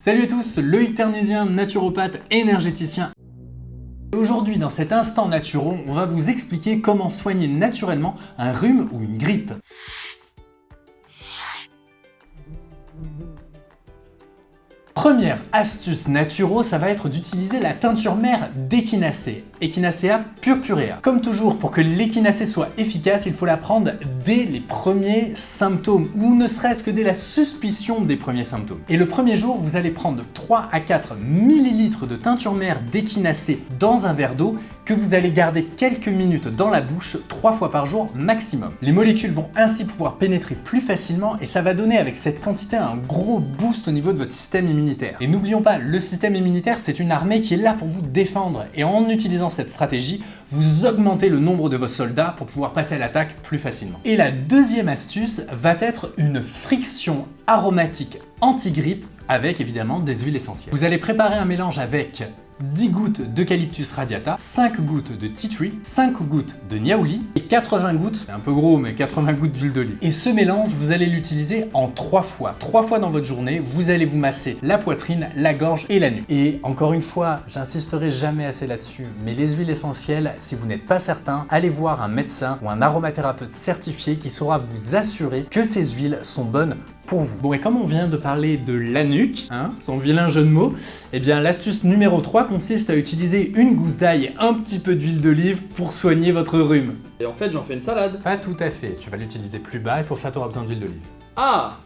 Salut à tous, Loïc Ternésien, naturopathe et énergéticien. Aujourd'hui, dans cet instant naturo, on va vous expliquer comment soigner naturellement un rhume ou une grippe. Première astuce naturo, ça va être d'utiliser la teinture mère d'Echinacea, Echinacea purpurea. Comme toujours, pour que l'Echinacea soit efficace, il faut la prendre dès les premiers symptômes, ou ne serait-ce que dès la suspicion des premiers symptômes. Et le premier jour, vous allez prendre 3 à 4 ml de teinture mère d'Echinacea dans un verre d'eau que vous allez garder quelques minutes dans la bouche 3 fois par jour maximum. Les molécules vont ainsi pouvoir pénétrer plus facilement et ça va donner avec cette quantité un gros boost au niveau de votre système immunitaire. Et n'oublions pas, le système immunitaire, c'est une armée qui est là pour vous défendre et en utilisant cette stratégie, vous augmentez le nombre de vos soldats pour pouvoir passer à l'attaque plus facilement. Et la deuxième astuce va être une friction aromatique anti-grippe avec évidemment des huiles essentielles. Vous allez préparer un mélange avec 10 gouttes d'Eucalyptus radiata, 5 gouttes de tea tree, 5 gouttes de niaouli et 80 gouttes, c'est un peu gros mais 80 gouttes d'huile d'olive. Et ce mélange, vous allez l'utiliser en 3 fois. 3 fois dans votre journée, vous allez vous masser la poitrine, la gorge et la nuque. Et encore une fois, j'insisterai jamais assez là-dessus, mais les huiles essentielles, si vous n'êtes pas certain, allez voir un médecin ou un aromathérapeute certifié qui saura vous assurer que ces huiles sont bonnes pour vous. Bon, et comme on vient de parler de la nuque, son vilain jeu de mots, eh bien l'astuce numéro 3 consiste à utiliser une gousse d'ail et un petit peu d'huile d'olive pour soigner votre rhume. Et en fait, j'en fais une salade. Pas tout à fait, tu vas l'utiliser plus bas et pour ça tu auras besoin d'huile d'olive. Ah!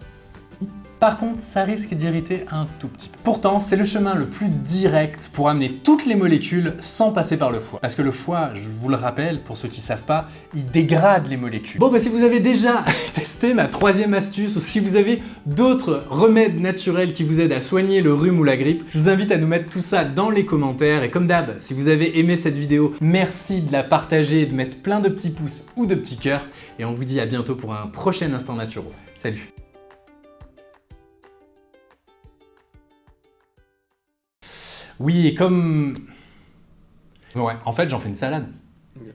Par contre, ça risque d'irriter un tout petit peu. Pourtant, c'est le chemin le plus direct pour amener toutes les molécules sans passer par le foie. Parce que le foie, je vous le rappelle, pour ceux qui ne savent pas, il dégrade les molécules. Bon, bah si vous avez déjà testé ma troisième astuce, ou si vous avez d'autres remèdes naturels qui vous aident à soigner le rhume ou la grippe, je vous invite à nous mettre tout ça dans les commentaires. Et comme d'hab, si vous avez aimé cette vidéo, merci de la partager et de mettre plein de petits pouces ou de petits cœurs. Et on vous dit à bientôt pour un prochain Instant Naturo. Salut! Oui, et comme... Ouais, en fait, j'en fais une salade. Okay.